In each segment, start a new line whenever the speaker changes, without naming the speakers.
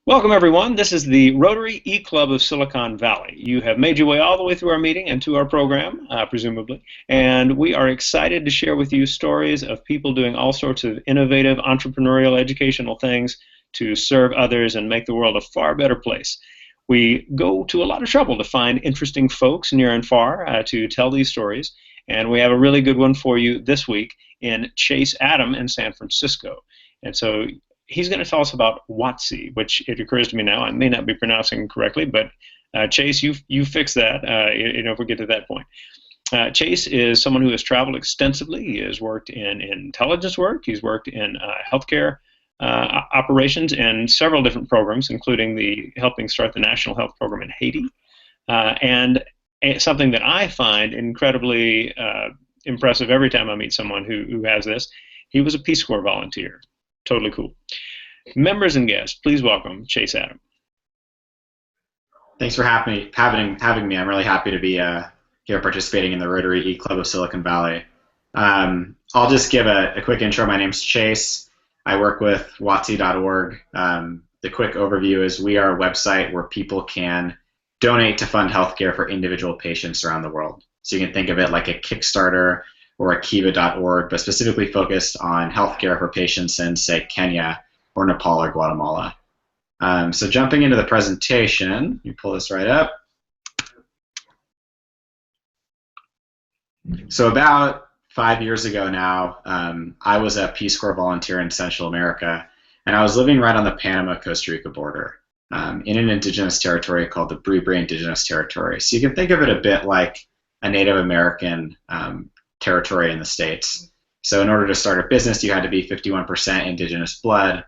Welcome, everyone. This is the Rotary eClub of Silicon Valley. You have made your way all the way through our meeting and to our program, presumably, and we are excited to share with you stories of people doing all sorts of innovative, entrepreneurial, educational things to serve others and make the world a far better place. We go to a lot of trouble to find interesting folks near and far to tell these stories, and we have a really good one for you this week in Chase Adam in San Francisco. And so he's going to tell us about Watsi, which it occurs to me now I may not be pronouncing correctly, but Chase, you fix that. If we get to that point. Chase is someone who has traveled extensively. He has worked in intelligence work. He's worked in healthcare operations and several different programs, including the helping start the National Health Program in Haiti. And something that I find incredibly impressive every time I meet someone who has this, he was a Peace Corps volunteer. Totally cool. Members and guests, please welcome Chase Adam.
Thanks for having me. I'm really happy to be here participating in the Rotary eClub of Silicon Valley. I'll just give a quick intro. My name's Chase. I work with Watsi.org. The quick overview is we are a website where people can donate to fund healthcare for individual patients around the world. So you can think of it like a Kickstarter or a Kiva.org, but specifically focused on healthcare for patients in, say, Kenya or Nepal or Guatemala. So jumping into the presentation, you pull this right up. So about 5 years ago now, I was a Peace Corps volunteer in Central America, and I was living right on the Panama-Costa Rica border in an indigenous territory called the Bribri Indigenous Territory. So you can think of it a bit like a Native American territory in the States. So in order to start a business, you had to be 51% indigenous blood.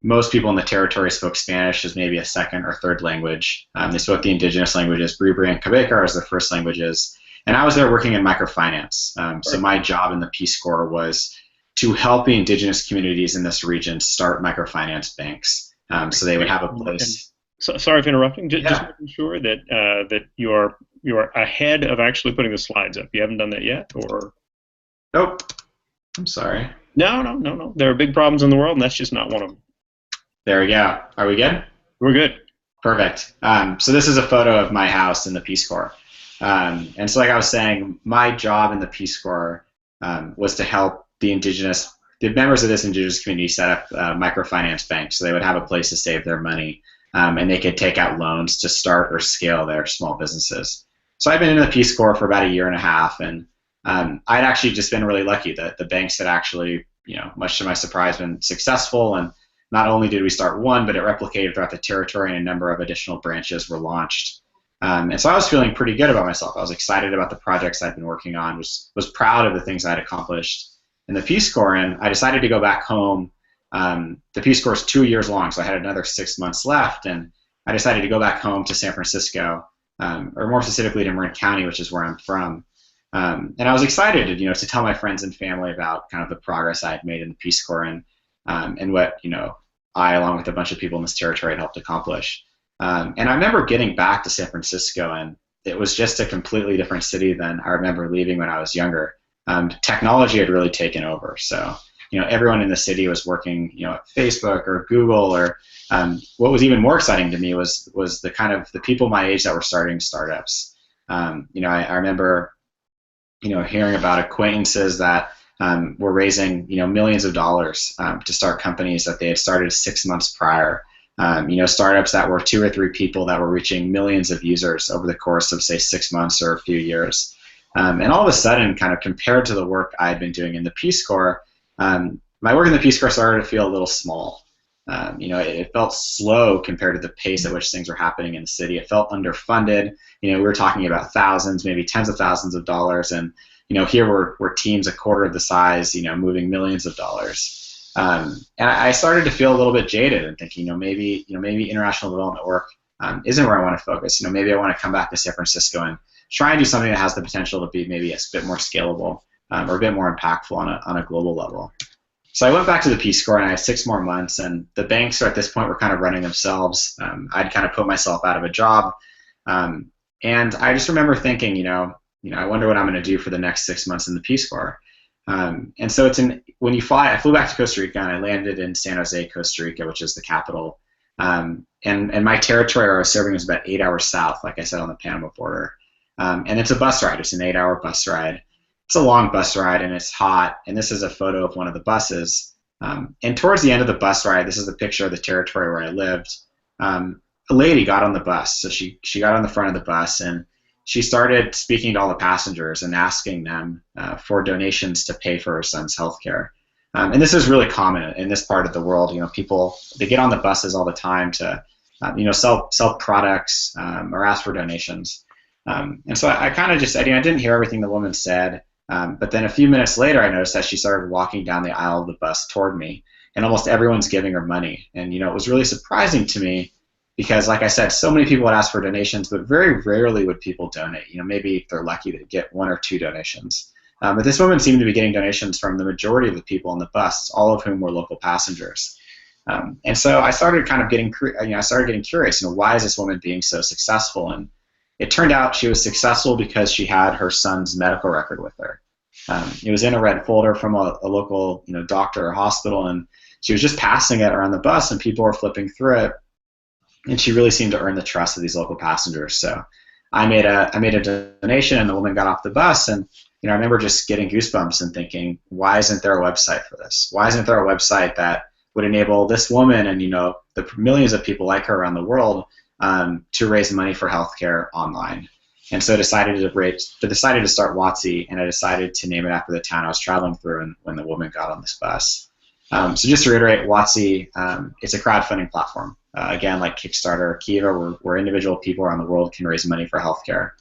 Most people in the territory spoke Spanish as maybe a second or third language. They spoke the indigenous languages, Bribri and Quebecer as their first languages. And I was there working in microfinance. So my job in the Peace Corps was to help the indigenous communities in this region start microfinance banks. So they would have a place.
So, sorry for interrupting. Just making sure that that you are ahead of actually putting the slides up. You haven't done that yet, or?
Nope. I'm sorry.
No. There are big problems in the world, and that's just not one of them.
There we go. Are we good?
We're good.
Perfect. So this is a photo of my house in the Peace Corps. And so like I was saying, my job in the Peace Corps was to help the members of this indigenous community set up microfinance banks, so they would have a place to save their money, and they could take out loans to start or scale their small businesses. So I've been in the Peace Corps for about 1.5 years, and I'd actually just been really lucky that the banks had actually, much to my surprise, been successful. And not only did we start one, but it replicated throughout the territory, and a number of additional branches were launched. And so I was feeling pretty good about myself. I was excited about the projects I'd been working on, was proud of the things I'd accomplished in the Peace Corps, and I decided to go back home. The Peace Corps is 2 years long, so I had another 6 months left, and I decided to go back home to San Francisco, or more specifically to Marin County, which is where I'm from. And I was excited to tell my friends and family about kind of the progress I had made in the Peace Corps, and what I, along with a bunch of people in this territory, had helped accomplish. And I remember getting back to San Francisco, and it was just a completely different city than I remember leaving when I was younger. Technology had really taken over, so everyone in the city was working at Facebook or Google, or what was even more exciting to me was the kind of the people my age that were starting startups. I remember hearing about acquaintances that were raising millions of dollars to start companies that they had started 6 months prior. Startups that were 2 or 3 people that were reaching millions of users over the course of, say, 6 months or a few years. And all of a sudden, kind of compared to the work I had been doing in the Peace Corps, my work in the Peace Corps started to feel a little small. It felt slow compared to the pace at which things were happening in the city. It felt underfunded. We were talking about thousands, maybe tens of thousands of dollars, and here were teams a quarter of the size, moving millions of dollars. And I started to feel a little bit jaded and thinking, maybe international development work isn't where I want to focus. Maybe I want to come back to San Francisco and try and do something that has the potential to be maybe a bit more scalable or a bit more impactful on a global level. So I went back to the Peace Corps, and I had 6 more months, and the banks at this point were kind of running themselves. I'd kind of put myself out of a job, and I just remember thinking, I wonder what I'm going to do for the next 6 months in the Peace Corps. And so when you fly, I flew back to Costa Rica and I landed in San Jose, Costa Rica, which is the capital. And my territory where I was serving was about 8 hours south, like I said, on the Panama border. And it's a bus ride. It's an 8-hour bus ride. It's a long bus ride and it's hot. And this is a photo of one of the buses. And towards the end of the bus ride, this is the picture of the territory where I lived. A lady got on the bus. So she got on the front of the bus and she started speaking to all the passengers and asking them for donations to pay for her son's health care. And this is really common in this part of the world. People, they get on the buses all the time to sell products or ask for donations. And so I kind of just, I didn't hear everything the woman said, but then a few minutes later I noticed that she started walking down the aisle of the bus toward me, and almost everyone's giving her money. And it was really surprising to me because, like I said, so many people would ask for donations, but very rarely would people donate. Maybe if they're lucky to get 1 or 2 donations. But this woman seemed to be getting donations from the majority of the people on the bus, all of whom were local passengers. And so I started kind of getting curious. Why is this woman being so successful? And it turned out she was successful because she had her son's medical record with her. It was in a red folder from a local doctor or hospital, and she was just passing it around the bus, and people were flipping through it. And she really seemed to earn the trust of these local passengers. So I made a donation, and the woman got off the bus, and I remember just getting goosebumps and thinking, why isn't there a website for this? Why isn't there a website that would enable this woman and the millions of people like her around the world to raise money for healthcare online? And so I decided to start Watsi, and I decided to name it after the town I was traveling through and when the woman got on this bus. So just to reiterate, Watsi, it's a crowdfunding platform. Again, like Kickstarter or Kiva, where individual people around the world can raise money for healthcare.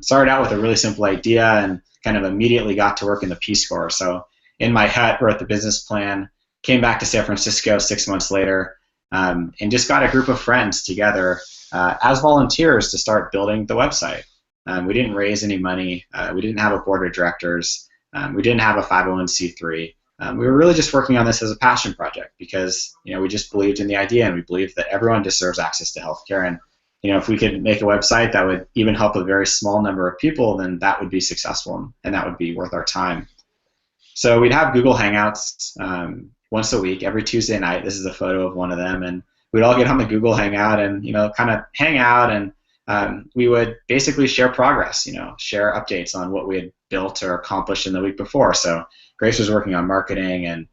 Started out with a really simple idea and kind of immediately got to work in the Peace Corps. So in my hut, wrote the business plan, came back to San Francisco 6 months later, and just got a group of friends together as volunteers to start building the website. We didn't raise any money. We didn't have a board of directors. We didn't have a 501c3. We were really just working on this as a passion project because we just believed in the idea, and we believed that everyone deserves access to healthcare. And if we could make a website that would even help a very small number of people, then that would be successful, and that would be worth our time. So we'd have Google Hangouts once a week, every Tuesday night. This is a photo of one of them, and we'd all get on the Google Hangout and kind of hang out, and we would basically share progress, share updates on what we had built or accomplished in the week before. So Grace was working on marketing, and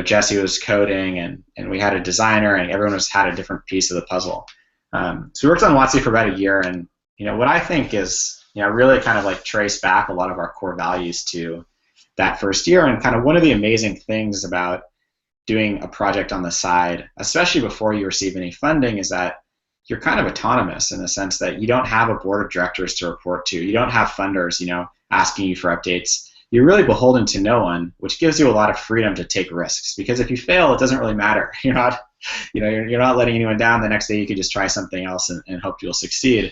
Jesse was coding, and we had a designer, and everyone had a different piece of the puzzle. So we worked on Watsi for about a year, and what I think is really kind of like trace back a lot of our core values to that first year. And kind of one of the amazing things about doing a project on the side, especially before you receive any funding, is that you're kind of autonomous in the sense that you don't have a board of directors to report to. You don't have funders, asking you for updates. You're really beholden to no one, which gives you a lot of freedom to take risks. Because if you fail, it doesn't really matter. You're not letting anyone down. The next day, you could just try something else and hope you'll succeed.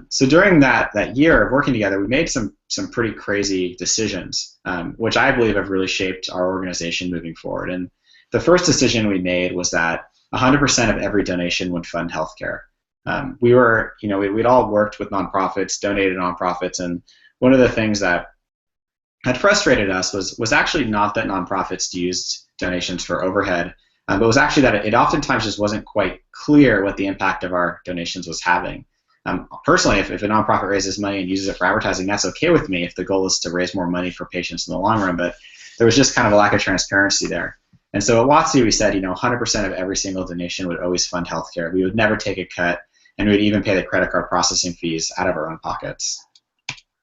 So during that year of working together, we made some pretty crazy decisions, which I believe have really shaped our organization moving forward. And the first decision we made was that 100% of every donation would fund healthcare. We'd all worked with nonprofits, donated to nonprofits, and one of the things that had frustrated us was actually not that nonprofits used donations for overhead, but was actually that it oftentimes just wasn't quite clear what the impact of our donations was having. Personally, if a nonprofit raises money and uses it for advertising, that's okay with me if the goal is to raise more money for patients in the long run, but there was just kind of a lack of transparency there. And so at Watsi, we said, 100% of every single donation would always fund healthcare. We would never take a cut, and we would even pay the credit card processing fees out of our own pockets.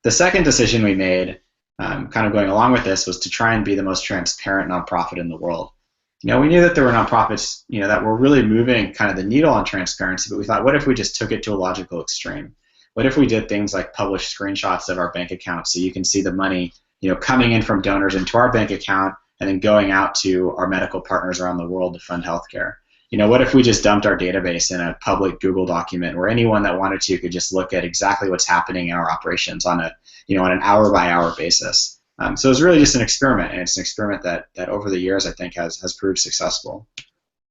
The second decision we made, kind of going along with this, was to try and be the most transparent nonprofit in the world. We knew that there were nonprofits, that were really moving kind of the needle on transparency, but we thought, what if we just took it to a logical extreme? What if we did things like publish screenshots of our bank account so you can see the money, coming in from donors into our bank account and then going out to our medical partners around the world to fund healthcare? What if we just dumped our database in a public Google document where anyone that wanted to could just look at exactly what's happening in our operations on an hour-by-hour basis? So it was really just an experiment, and it's an experiment that over the years I think has proved successful.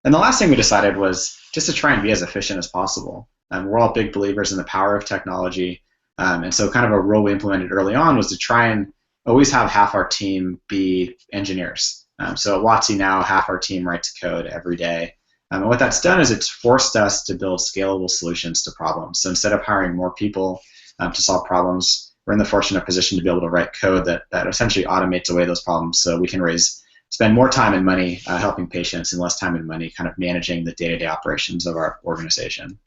And the last thing we decided was just to try and be as efficient as possible. We're all big believers in the power of technology, and so kind of a rule we implemented early on was to try and always have half our team be engineers. So at Watsi now, half our team writes code every day. And what that's done is it's forced us to build scalable solutions to problems. So instead of hiring more people to solve problems, we're in the fortunate position to be able to write code that essentially automates away those problems, so we can spend more time and money helping patients and less time and money kind of managing the day-to-day operations of our organization.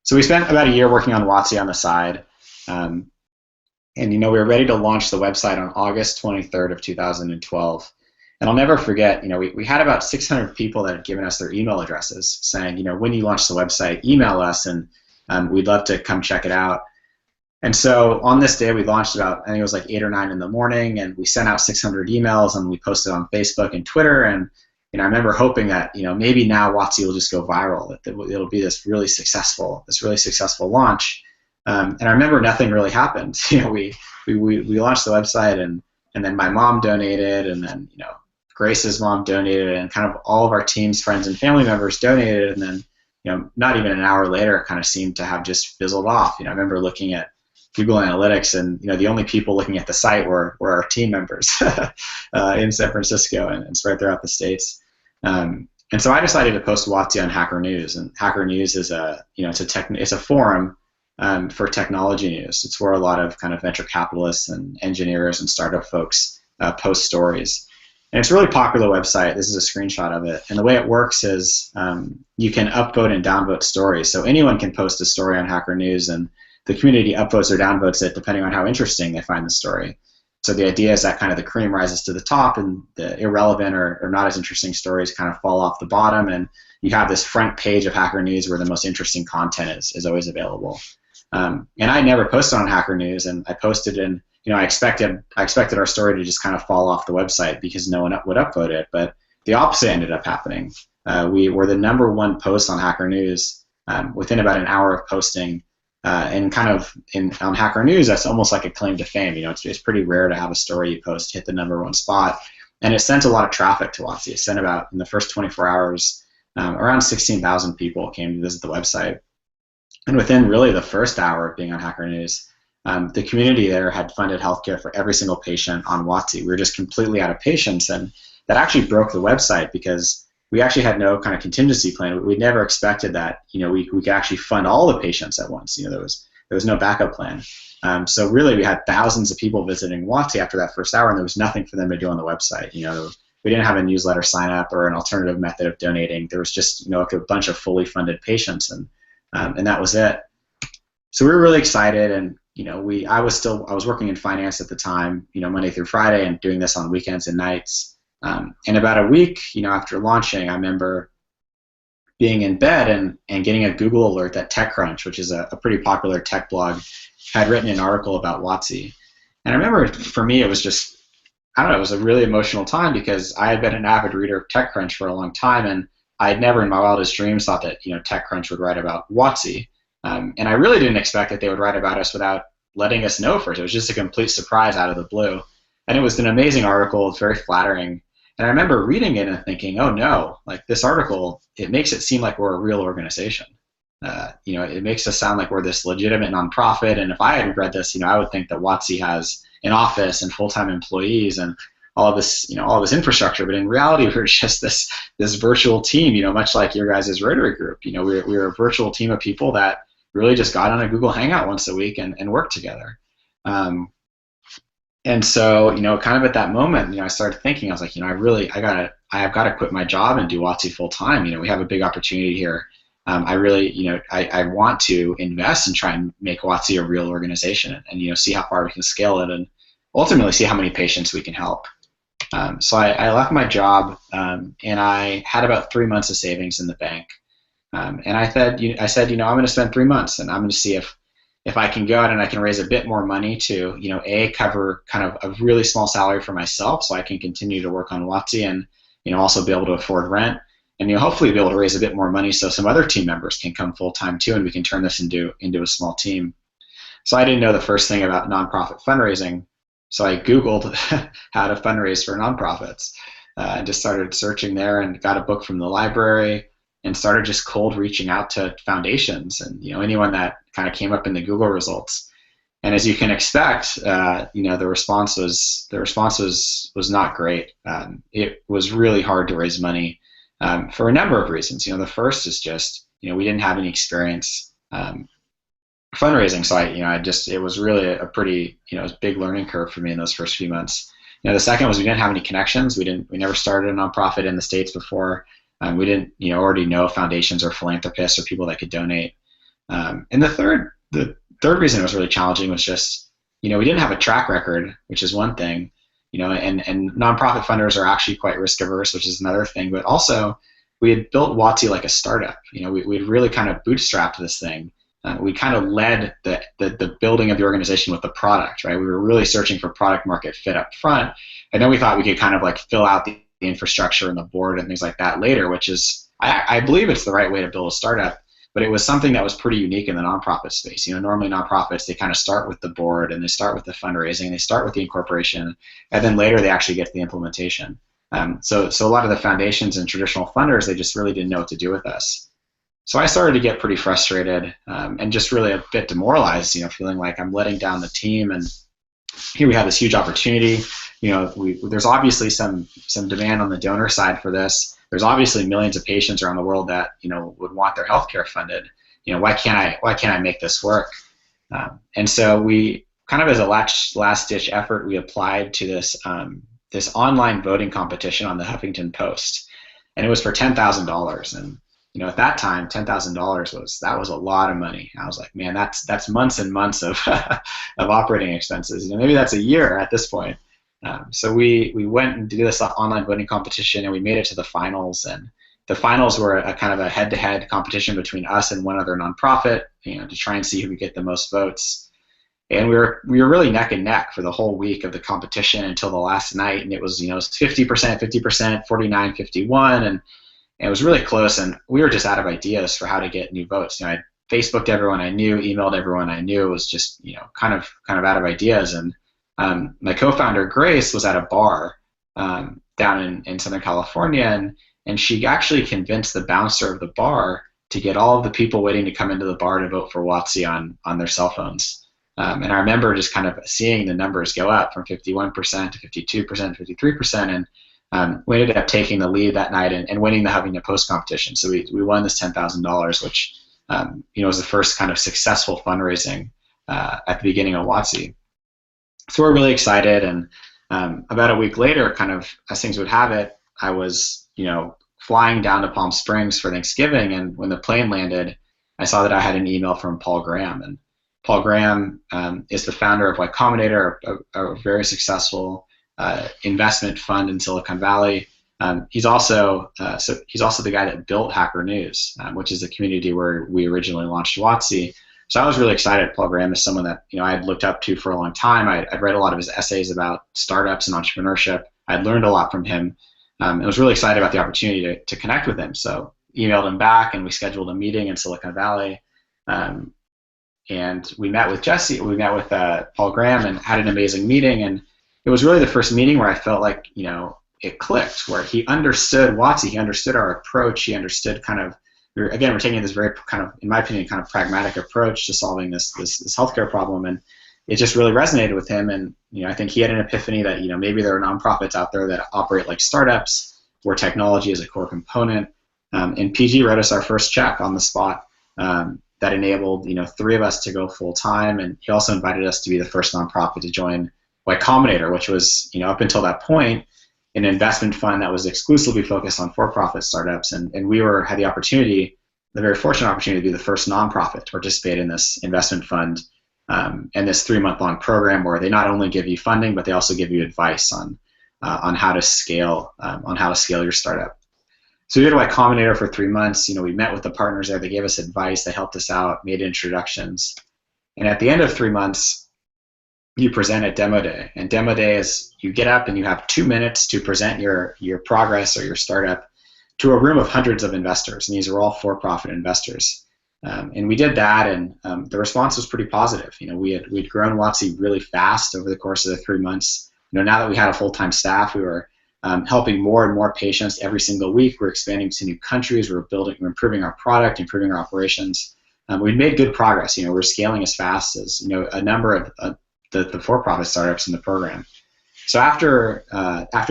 So we spent about a year working on Watsi on the side. And we were ready to launch the website on August 23rd of 2012. And I'll never forget, we had about 600 people that had given us their email addresses saying, when you launch the website, email us and we'd love to come check it out. And so on this day, we launched about, I think it was like 8 or 9 in the morning, and we sent out 600 emails and we posted on Facebook and Twitter. And I remember hoping that maybe now Watsi will just go viral, that it'll be this really successful launch. And I remember nothing really happened. We launched the website, and then my mom donated, and then Grace's mom donated, and kind of all of our team's friends and family members donated, and then not even an hour later, it kind of seemed to have just fizzled off. I remember looking at Google Analytics, and the only people looking at the site were our team members in San Francisco and spread throughout the states. And so I decided to post Watsi on Hacker News, and Hacker News is it's a forum for technology news. It's where a lot of kind of venture capitalists and engineers and startup folks post stories. And it's a really popular website. This is a screenshot of it. And the way it works is you can upvote and downvote stories. So anyone can post a story on Hacker News, and the community upvotes or downvotes it depending on how interesting they find the story. So the idea is that kind of the cream rises to the top, and the irrelevant or not as interesting stories kind of fall off the bottom, and you have this front page of Hacker News where the most interesting content is always available. And I never posted on Hacker News, and I posted in, I expected our story to just kind of fall off the website because no one would upvote it, but the opposite ended up happening. We were the #1 post on Hacker News within about an hour of posting. And kind of on Hacker News, that's almost like a claim to fame. It's pretty rare to have a story you post hit the #1 spot, and it sent a lot of traffic to Watsi. It sent about, in the first 24 hours, around 16,000 people came to visit the website. And within really the first hour of being on Hacker News, the community there had funded healthcare for every single patient on Watsi. We were just completely out of patients, and that actually broke the website because we actually had no kind of contingency plan. We never expected that we could actually fund all the patients at once. There was no backup plan. So really, we had thousands of people visiting Watsi after that first hour, and there was nothing for them to do on the website. We didn't have a newsletter sign up or an alternative method of donating. There was just like a bunch of fully funded patients, and that was it. So we were really excited, and I was working in finance at the time, Monday through Friday, and doing this on weekends and nights. And about a week, after launching, I remember being in bed and getting a Google alert that TechCrunch, which is a pretty popular tech blog, had written an article about Watsi. And I remember for me, it was just, I don't know, it was a really emotional time because I had been an avid reader of TechCrunch for a long time, and I had never in my wildest dreams thought that TechCrunch would write about Watsi. And I really didn't expect that they would write about us without letting us know first. It was just a complete surprise out of the blue. And it was an amazing article. It's very flattering. And I remember reading it and thinking, oh no, like this article, it makes it seem like we're a real organization. It makes us sound like we're this legitimate nonprofit. And if I had read this, I would think that Watsi has an office and full-time employees and all of this, all this infrastructure. But in reality, we're just this virtual team, much like your guys' Rotary group. We're a virtual team of people that really just got on a Google Hangout once a week and worked together. And so, kind of at that moment, I started thinking, I was like, I have got to quit my job and do Watsi full time. We have a big opportunity here. I really, I want to invest and try and make Watsi a real organization and see how far we can scale it and ultimately see how many patients we can help. So I left my job and I had about 3 months of savings in the bank. And I said, I'm going to spend 3 months and I'm going to see if I can go out and I can raise a bit more money to, cover kind of a really small salary for myself so I can continue to work on Watsi and, also be able to afford rent and, hopefully be able to raise a bit more money so some other team members can come full time too and we can turn this into a small team. So I didn't know the first thing about nonprofit fundraising. So I Googled how to fundraise for nonprofits and just started searching there and got a book from the library and started just cold reaching out to foundations and anyone that kind of came up in the Google results. And as you can expect, the response was not great. It was really hard to raise money for a number of reasons. The first is just we didn't have any experience fundraising, so it was really a pretty it was a big learning curve for me in those first few months. The second was we didn't have any connections. We never started a nonprofit in the States before. We didn't already know foundations or philanthropists or people that could donate. And the third reason it was really challenging was just we didn't have a track record, which is one thing. And nonprofit funders are actually quite risk averse, which is another thing. But also, we had built Watsi like a startup. We'd really kind of bootstrapped this thing. We kind of led the building of the organization with the product, right? We were really searching for product market fit up front, and then we thought we could kind of like fill out the infrastructure and the board and things like that later, which is, I believe it's the right way to build a startup, but it was something that was pretty unique in the nonprofit space. Normally nonprofits, they kind of start with the board and they start with the fundraising, they start with the incorporation, and then later they actually get to the implementation. So a lot of the foundations and traditional funders, they just really didn't know what to do with us. So I started to get pretty frustrated and just really a bit demoralized, feeling like I'm letting down the team. And here we have this huge opportunity. There's obviously some demand on the donor side for this. There's obviously millions of patients around the world that would want their healthcare funded. Why can't I make this work? And so we kind of as a last ditch effort, we applied to this online voting competition on the Huffington Post, and it was for $10,000. And at that time, $10,000 was a lot of money. I was like, man, that's months and months of of operating expenses. Maybe that's a year at this point. So we went and did this online voting competition, and we made it to the finals. And the finals were a kind of a head-to-head competition between us and one other nonprofit, to try and see who could get the most votes. And we were really neck and neck for the whole week of the competition until the last night. And it was 50%, 50%, 49-51, and it was really close, and we were just out of ideas for how to get new votes. I Facebooked everyone I knew, emailed everyone I knew. It was just kind of out of ideas. And my co-founder Grace was at a bar down in Southern California, and she actually convinced the bouncer of the bar to get all of the people waiting to come into the bar to vote for Watsi on their cell phones. And I remember just kind of seeing the numbers go up from 51% to 52% to 53%, and we ended up taking the lead that night and winning the Huffington Post competition. So we won this $10,000, which was the first kind of successful fundraising at the beginning of Watsi. So we're really excited, and about a week later, kind of as things would have it, I was flying down to Palm Springs for Thanksgiving, and when the plane landed, I saw that I had an email from Paul Graham. And Paul Graham is the founder of Combinator, a very successful investment fund in Silicon Valley. He's also the guy that built Hacker News, which is the community where we originally launched Watsi. So I was really excited. Paul Graham is someone that I had looked up to for a long time. I'd read a lot of his essays about startups and entrepreneurship. I'd learned a lot from him. I was really excited about the opportunity to connect with him. So emailed him back, and we scheduled a meeting in Silicon Valley. And we met with Paul Graham and had an amazing meeting. And it was really the first meeting where I felt like, it clicked, where he understood Watsi, he understood our approach, he understood we're taking this very kind of, in my opinion, kind of pragmatic approach to solving this healthcare problem, and it just really resonated with him. And I think he had an epiphany that maybe there are nonprofits out there that operate like startups where technology is a core component. And PG wrote us our first check on the spot that enabled 3 of us to go full time, and he also invited us to be the first nonprofit to join Y Combinator, which was up until that point an investment fund that was exclusively focused on for-profit startups, and we had the very fortunate opportunity to be the first nonprofit to participate in this investment fund and this 3-month-long program where they not only give you funding, but they also give you advice on how to scale your startup. So we did Y Combinator for 3 months. We met with the partners there. They gave us advice. They helped us out, made introductions, and at the end of 3 months, you present at Demo Day. And Demo Day is you get up and you have 2 minutes to present your progress or your startup to a room of hundreds of investors. And these are all for-profit investors. And we did that, and the response was pretty positive. We'd grown Watsi really fast over the course of the 3 months. Now that we had a full-time staff, we were helping more and more patients every single week. We're expanding to new countries. We're improving our product, improving our operations. we made good progress. We're scaling as fast as a number of the for-profit startups in the program. So after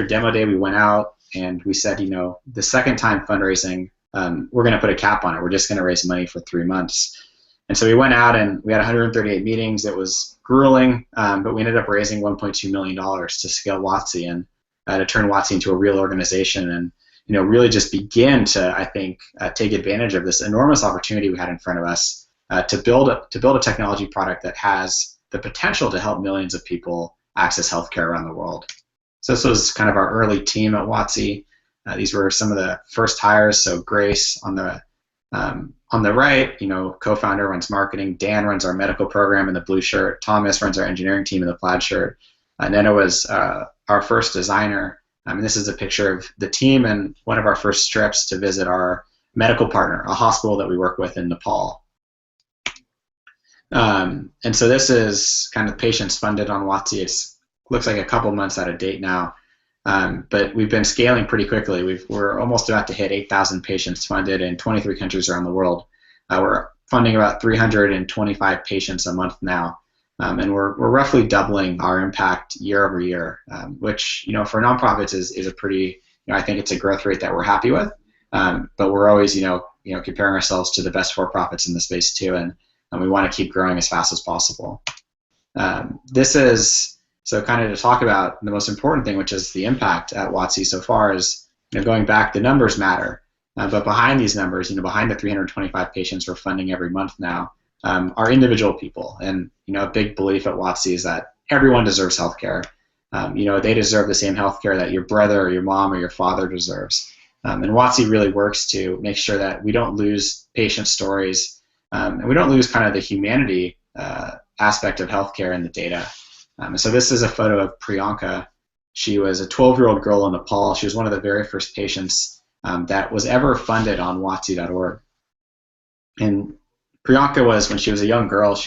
demo day, we went out and we said, the second time fundraising, we're going to put a cap on it. We're just going to raise money for 3 months. And so we went out and we had 138 meetings. It was grueling, but we ended up raising $1.2 million to scale Watsi and to turn Watsi into a real organization and really just begin to, I think, take advantage of this enormous opportunity we had in front of us to build a technology product that has the potential to help millions of people access healthcare around the world. So this was kind of our early team at Watsi. These were some of the first hires. So Grace on the right, co-founder, runs marketing. Dan runs our medical program in the blue shirt. Thomas runs our engineering team in the plaid shirt. Nena was our first designer. And this is a picture of the team and one of our first trips to visit our medical partner, a hospital that we work with in Nepal. And so this is kind of patients funded on Watsi. It looks like a couple months out of date now, but we've been scaling pretty quickly. We're almost about to hit 8,000 patients funded in 23 countries around the world. We're funding about 325 patients a month now. And we're roughly doubling our impact year over year, which for nonprofits is a pretty, I think it's a growth rate that we're happy with. But we're always comparing ourselves to the best for-profits in the space too, and we want to keep growing as fast as possible. This is so kind of to talk about the most important thing, which is the impact at Watsi so far. Is going back, the numbers matter, but behind these numbers, behind the 325 patients we're funding every month now. Are individual people, and a big belief at Watsi is that everyone deserves healthcare. They deserve the same healthcare that your brother or your mom or your father deserves. And Watsi really works to make sure that we don't lose patient stories, and we don't lose kind of the humanity aspect of healthcare in the data. So this is a photo of Priyanka. She was a 12-year-old girl in Nepal. She was one of the very first patients that was ever funded on Watsi.org. And Priyanka was, when she was a young girl,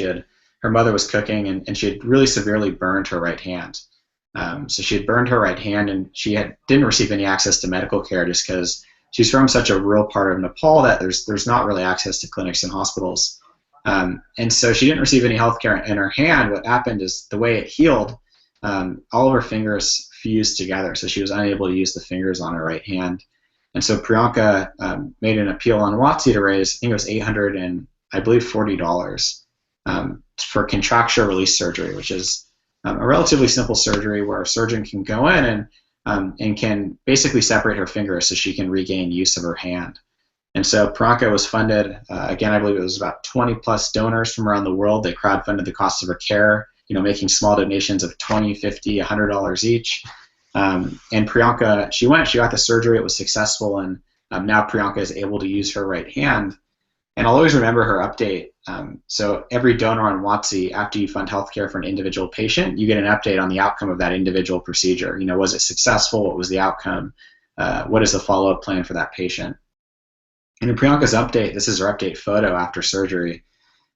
her mother was cooking, and she had really severely burned her right hand. So she had burned her right hand, and she didn't receive any access to medical care just because she's from such a rural part of Nepal that there's not really access to clinics and hospitals. And so she didn't receive any health care in her hand. What happened is the way it healed, all of her fingers fused together, so she was unable to use the fingers on her right hand. And so Priyanka made an appeal on Watsi to raise, I think it was $40 for contracture release surgery, which is a relatively simple surgery where a surgeon can go in and can basically separate her fingers so she can regain use of her hand. And so Priyanka was funded, again, I believe it was about 20 plus donors from around the world. They crowdfunded the cost of her care, making small donations of $20, $50, $100 each. And Priyanka, she got the surgery, it was successful, and now Priyanka is able to use her right hand. And I'll always remember her update. So every donor on Watsi, after you fund healthcare for an individual patient, you get an update on the outcome of that individual procedure. Was it successful? What was the outcome? What is the follow-up plan for that patient? And in Priyanka's update, this is her update photo after surgery.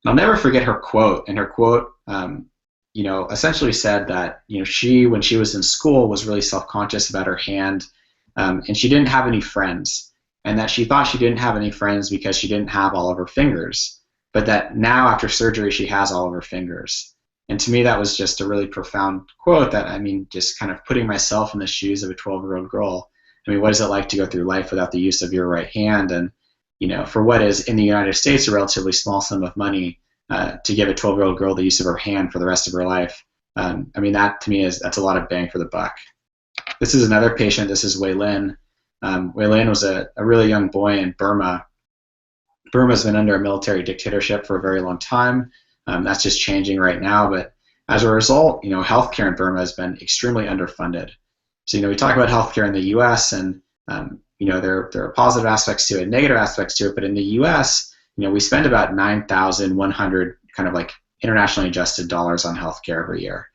And I'll never forget her quote. And her quote, essentially said that she, when she was in school, was really self-conscious about her hand, and she didn't have any friends. And that she thought she didn't have any friends because she didn't have all of her fingers, but that now after surgery she has all of her fingers. And to me that was just a really profound quote that, just kind of putting myself in the shoes of a 12-year-old girl. What is it like to go through life without the use of your right hand? And, for what is in the United States a relatively small sum of money, to give a 12-year-old girl the use of her hand for the rest of her life, that to me that's a lot of bang for the buck. This is another patient. This is Wei Lin. Wei Lin was a really young boy in Burma. Burma's been under a military dictatorship for a very long time. That's just changing right now, but as a result, healthcare in Burma has been extremely underfunded. So, we talk about healthcare in the U.S. and there are positive aspects to it, negative aspects to it, but in the U.S., we spend about 9,100 kind of like internationally adjusted dollars on healthcare every year.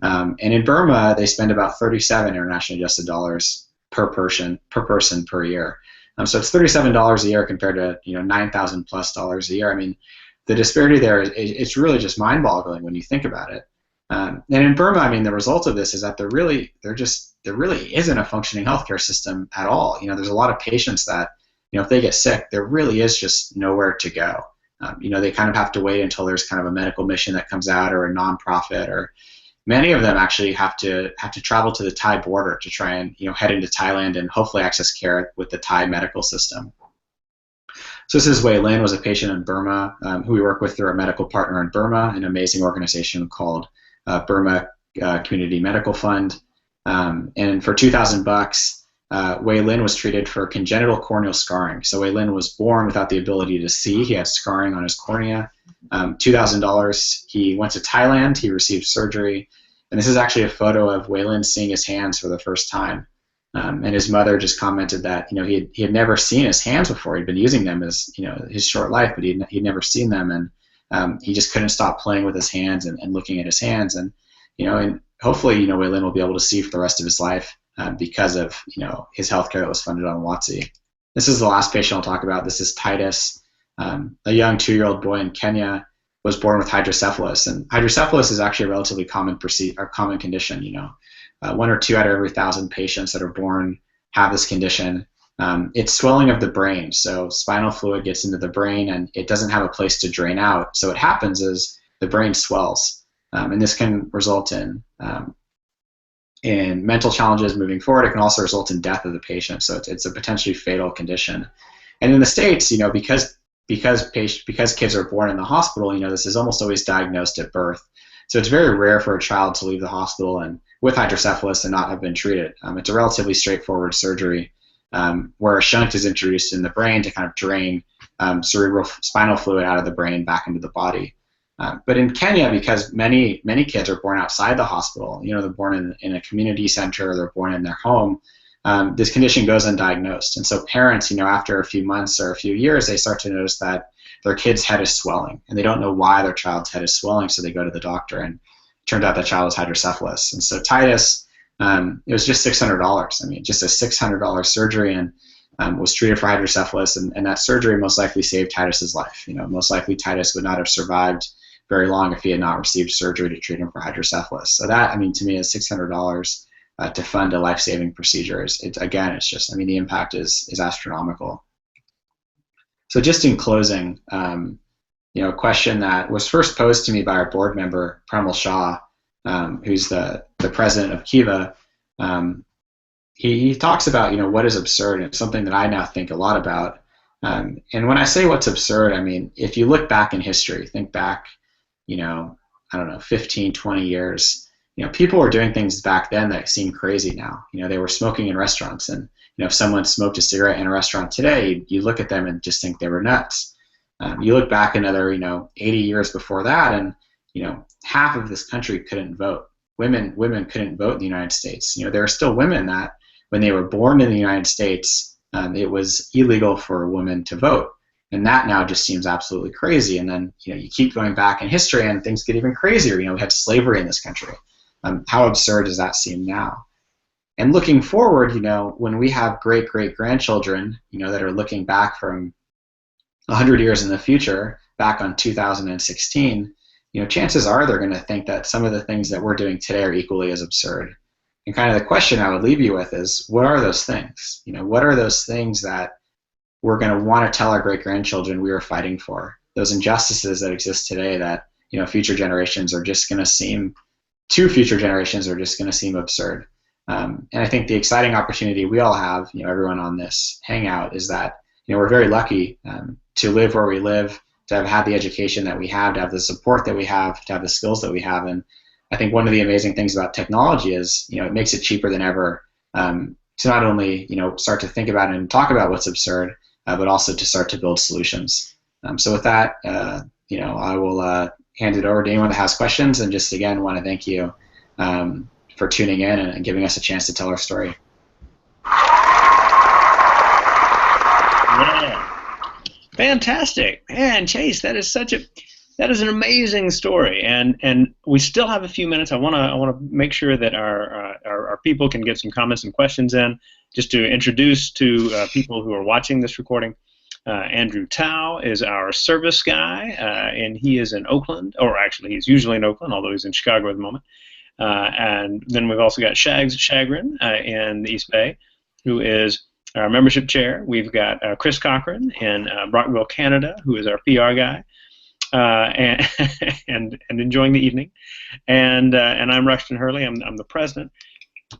And in Burma, they spend about 37 internationally adjusted dollars per person per year. So it's $37 a year compared to $9,000 plus dollars a year. The disparity there it's really just mind-boggling when you think about it. And in Burma, the result of this is that there really isn't a functioning healthcare system at all. There's a lot of patients that if they get sick, there really is just nowhere to go. They kind of have to wait until there's kind of a medical mission that comes out, or a nonprofit, or many of them actually have to travel to the Thai border to try and head into Thailand and hopefully access care with the Thai medical system. So this is Wei Lin, was a patient in Burma who we work with through our medical partner in Burma, an amazing organization called Burma Community Medical Fund. And for $2,000, Wei Lin was treated for congenital corneal scarring. So Wei Lin was born without the ability to see. He had scarring on his cornea. $2,000. He went to Thailand. He received surgery. And this is actually a photo of Wei Lin seeing his hands for the first time. And his mother just commented that he had never seen his hands before. He'd been using them as his short life, but he'd never seen them, and he just couldn't stop playing with his hands and looking at his hands, and hopefully Wei Lin will be able to see for the rest of his life because of his healthcare that was funded on Watsi. This is the last patient I'll talk about. This is Titus, a young 2-year-old boy in Kenya, was born with hydrocephalus, and hydrocephalus is actually a relatively common condition. 1 or 2 out of every 1,000 patients that are born have this condition. It's swelling of the brain, so spinal fluid gets into the brain and it doesn't have a place to drain out. So what happens is the brain swells, and this can result in mental challenges moving forward. It can also result in death of the patient, so it's a potentially fatal condition. And in the States, because kids are born in the hospital, this is almost always diagnosed at birth. So it's very rare for a child to leave the hospital and with hydrocephalus and not have been treated. It's a relatively straightforward surgery where a shunt is introduced in the brain to kind of drain cerebral spinal fluid out of the brain back into the body. But in Kenya, because many kids are born outside the hospital, they're born in a community center, they're born in their home, this condition goes undiagnosed. And so parents, after a few months or a few years, they start to notice that their kid's head is swelling, and they don't know why their child's head is swelling, so they go to the doctor, and it turned out that child has hydrocephalus. And so Titus, it was just $600. Just a $600 surgery, and was treated for hydrocephalus, and that surgery most likely saved Titus's life. Most likely Titus would not have survived very long if he had not received surgery to treat him for hydrocephalus. So that, to me, is $600 to fund a life-saving procedure. It's just, the impact is astronomical. So just in closing, a question that was first posed to me by our board member, Premal Shah, who's the president of Kiva. He talks about, what is absurd, and it's something that I now think a lot about. And when I say what's absurd, if you look back in history, think back, 15, 20 years, people were doing things back then that seem crazy now. They were smoking in restaurants, and if someone smoked a cigarette in a restaurant today, you look at them and just think they were nuts. You look back another, 80 years before that, and half of this country couldn't vote. Women couldn't vote in the United States. There are still women that, when they were born in the United States, it was illegal for a woman to vote, and that now just seems absolutely crazy. And then you keep going back in history, and things get even crazier. We had slavery in this country. How absurd does that seem now? And looking forward, when we have great-great-grandchildren, that are looking back from 100 years in the future, back on 2016, chances are they're going to think that some of the things that we're doing today are equally as absurd. And kind of the question I would leave you with is, what are those things? What are those things that we're going to want to tell our great-grandchildren we were fighting for? Those injustices that exist today that, future generations are just going to seem absurd. And I think the exciting opportunity we all have, everyone on this hangout, is that we're very lucky to live where we live, to have had the education that we have, to have the support that we have, to have the skills that we have. And I think one of the amazing things about technology is, it makes it cheaper than ever to not only start to think about and talk about what's absurd, but also to start to build solutions. So with that, I will hand it over to anyone that has questions, and just again want to thank you for tuning in and giving us a chance to tell our story.
Yeah. Fantastic. Man, Chase, that is an amazing story, and we still have a few minutes. I want to make sure that our people can get some comments and questions in. Just to introduce to people who are watching this recording, Andrew Tao is our service guy, and he is in Oakland, or actually he's usually in Oakland, although he's in Chicago at the moment. And then we've also got Shags Chagrin in the East Bay, who is our membership chair. We've got Chris Cochran in Brockville, Canada, who is our PR guy, and, and enjoying the evening. And I'm Rushton Hurley. I'm the president.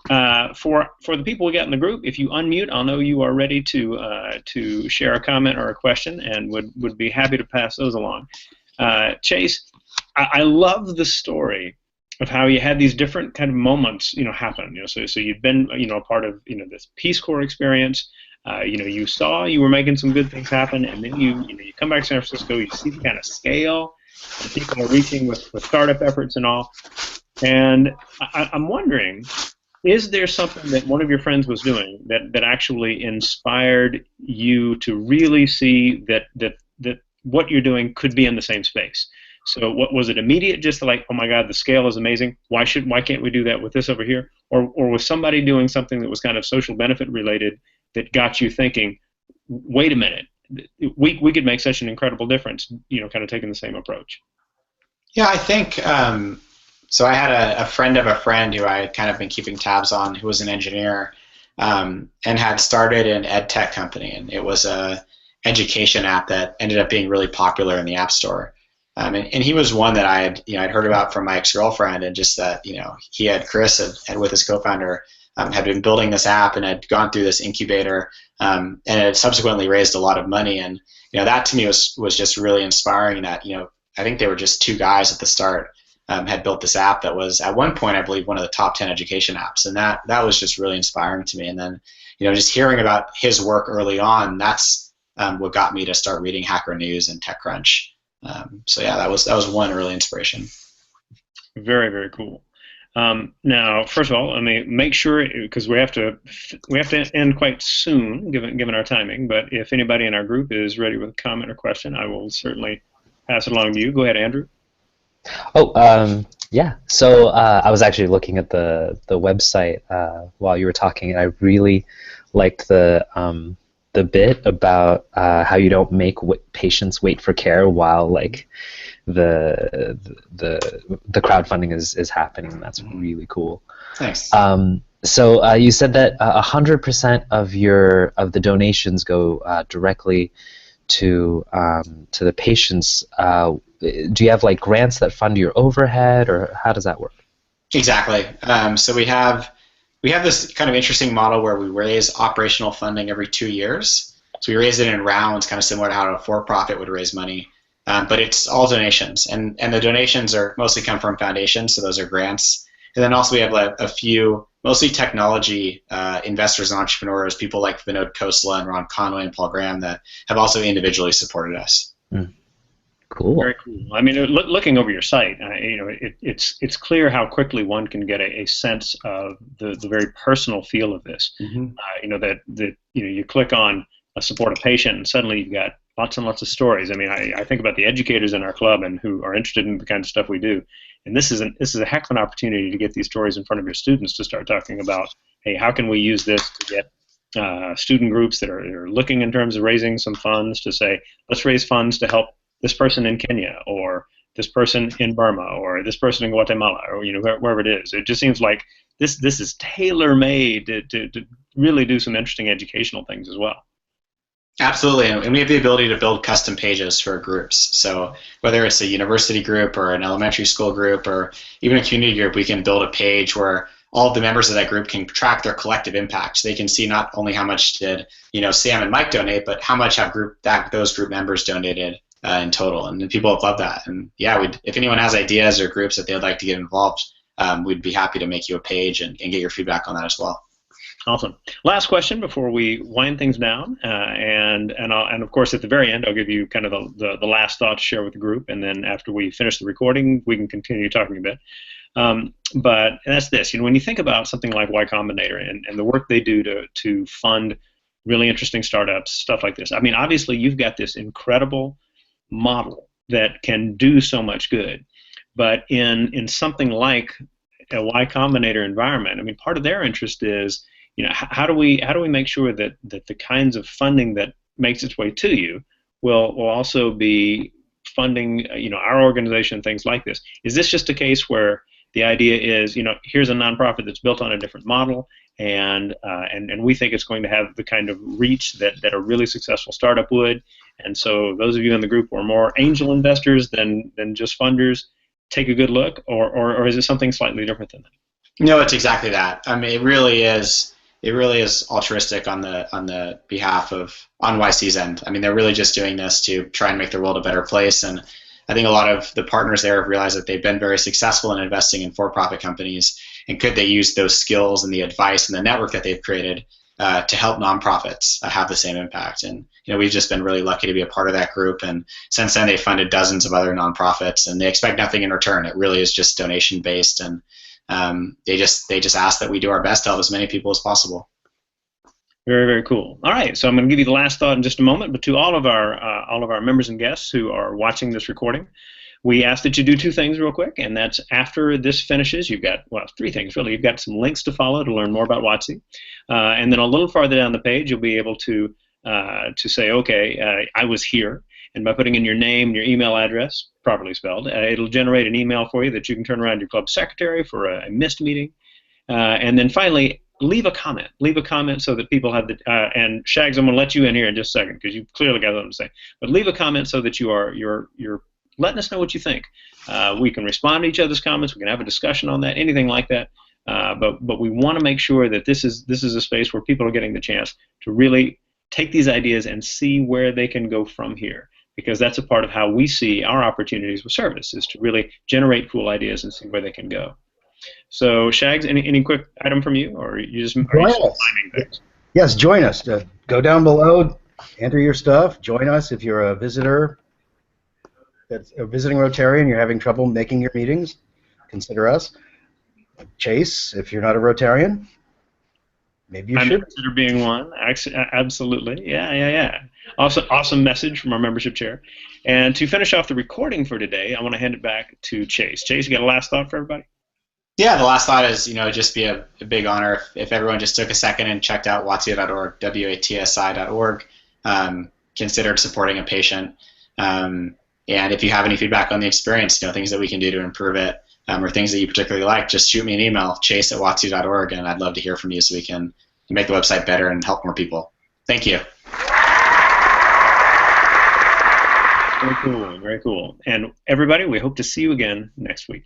For the people we got in the group, if you unmute, I'll know you are ready to share a comment or a question, and would be happy to pass those along. Chase, I love the story of how you had these different kind of moments, happen. So you've been, a part of, this Peace Corps experience. You saw you were making some good things happen, and then you come back to San Francisco, you see the kind of scale that people are reaching with startup efforts and all. And I'm wondering, is there something that one of your friends was doing that actually inspired you to really see that what you're doing could be in the same space? So what was it immediate, just like, oh my God, the scale is amazing, why can't we do that with this over here? Or was somebody doing something that was kind of social benefit related that got you thinking, wait a minute, we could make such an incredible difference, kind of taking the same approach?
Yeah, I think, so I had a friend of a friend who I had kind of been keeping tabs on, who was an engineer, and had started an ed tech company, and it was a education app that ended up being really popular in the App Store. And he was one that I'd heard about from my ex-girlfriend, and just that, he had Chris and with his co-founder had been building this app and had gone through this incubator, and had subsequently raised a lot of money. And that to me was just really inspiring. That I think they were just two guys at the start, had built this app that was at one point, I believe, one of the top 10 education apps, and that was just really inspiring to me. And then just hearing about his work early on, that's what got me to start reading Hacker News and TechCrunch. So yeah, that was one early inspiration.
Very, very cool. Now, first of all, make sure, because we have to end quite soon, given our timing. But if anybody in our group is ready with a comment or question, I will certainly pass it along to you. Go ahead, Andrew.
Oh, yeah. So I was actually looking at the website while you were talking, and I really liked the bit about how you don't make patients wait for care while the crowdfunding is happening, and that's really cool.
Thanks.
So you said that 100% of the donations go directly to the patients. Do you have grants that fund your overhead, or how does that work?
Exactly. So we have this kind of interesting model where we raise operational funding every 2 years. So we raise it in rounds, kind of similar to how a for-profit would raise money. But it's all donations, and the donations are mostly come from foundations, so those are grants. And then also we have a few, mostly technology investors and entrepreneurs, people like Vinod Khosla and Ron Conway and Paul Graham, that have also individually supported us.
Mm. Cool.
Very cool. Looking over your site, it's clear how quickly one can get a sense of the very personal feel of this. Mm-hmm. That you click on support a patient, and suddenly you've got lots and lots of stories. I think about the educators in our club and who are interested in the kind of stuff we do, and this is a heck of an opportunity to get these stories in front of your students to start talking about, hey, how can we use this to get student groups that are looking in terms of raising some funds to say, let's raise funds to help this person in Kenya, or this person in Burma, or this person in Guatemala, or wherever it is. It just seems like this is tailor-made to really do some interesting educational things as well.
Absolutely, and we have the ability to build custom pages for groups. So whether it's a university group or an elementary school group or even a community group, we can build a page where all of the members of that group can track their collective impact. So they can see not only how much did Sam and Mike donate, but how much have those group members donated in total. And people have loved that. And yeah, if anyone has ideas or groups that they'd like to get involved, we'd be happy to make you a page and get your feedback on that as well.
Awesome. Last question before we wind things down, and of course at the very end I'll give you kind of the last thought to share with the group, and then after we finish the recording we can continue talking a bit. But that's this. When you think about something like Y Combinator and the work they do to fund really interesting startups, stuff like this. Obviously you've got this incredible model that can do so much good, but in something like a Y Combinator environment, part of their interest is, how do we make sure that the kinds of funding that makes its way to you will also be funding our organization, things like this? Is this just a case where The idea is, here's a nonprofit that's built on a different model, and we think it's going to have the kind of reach that a really successful startup would. And so those of you in the group who are more angel investors than just funders, take a good look, or is it something slightly different than that?
No, it's exactly that. I mean, it really is altruistic on the behalf of on YC's end. I mean, they're really just doing this to try and make the world a better place. And I think a lot of the partners there have realized that they've been very successful in investing in for-profit companies, and could they use those skills and the advice and the network that they've created to help nonprofits have the same impact. And we've just been really lucky to be a part of that group. And since then, they've funded dozens of other nonprofits, and they expect nothing in return. It really is just donation based, and they just ask that we do our best to help as many people as possible.
Very, very cool. All right, so I'm going to give you the last thought in just a moment, but to all of our members and guests who are watching this recording, we ask that you do two things real quick, and that's after this finishes, you've got, three things really. You've got some links to follow to learn more about Watsi, and then a little farther down the page, you'll be able to say, okay, I was here, and by putting in your name and your email address, properly spelled, it'll generate an email for you that you can turn around to your club secretary for a missed meeting, and then finally, leave a comment. Leave a comment so that people have the, and Shags, I'm going to let you in here in just a second because you've clearly got something to say, but leave a comment so that you're letting us know what you think. We can respond to each other's comments. We can have a discussion on that, anything like that. But we want to make sure that this is a space where people are getting the chance to really take these ideas and see where they can go from here, because that's a part of how we see our opportunities with service, is to really generate cool ideas and see where they can go. So, Shags, any quick item from you, or you just finding things?
Yes, join us. Go down below, enter your stuff, join us if you're a visitor. That's a visiting Rotarian, you're having trouble making your meetings, consider us. Chase, if you're not a Rotarian, maybe you should
consider being one. Absolutely, yeah. Awesome message from our membership chair. And to finish off the recording for today, I want to hand it back to Chase. Chase, you got a last thought for everybody?
Yeah, the last thought is, just be a big honor if everyone just took a second and checked out watsi.org, watsi.org, considered supporting a patient. And if you have any feedback on the experience, things that we can do to improve it, or things that you particularly like, just shoot me an email, chase@watsi.org, and I'd love to hear from you so we can make the website better and help more people. Thank you.
Very cool, very cool. And everybody, we hope to see you again next week.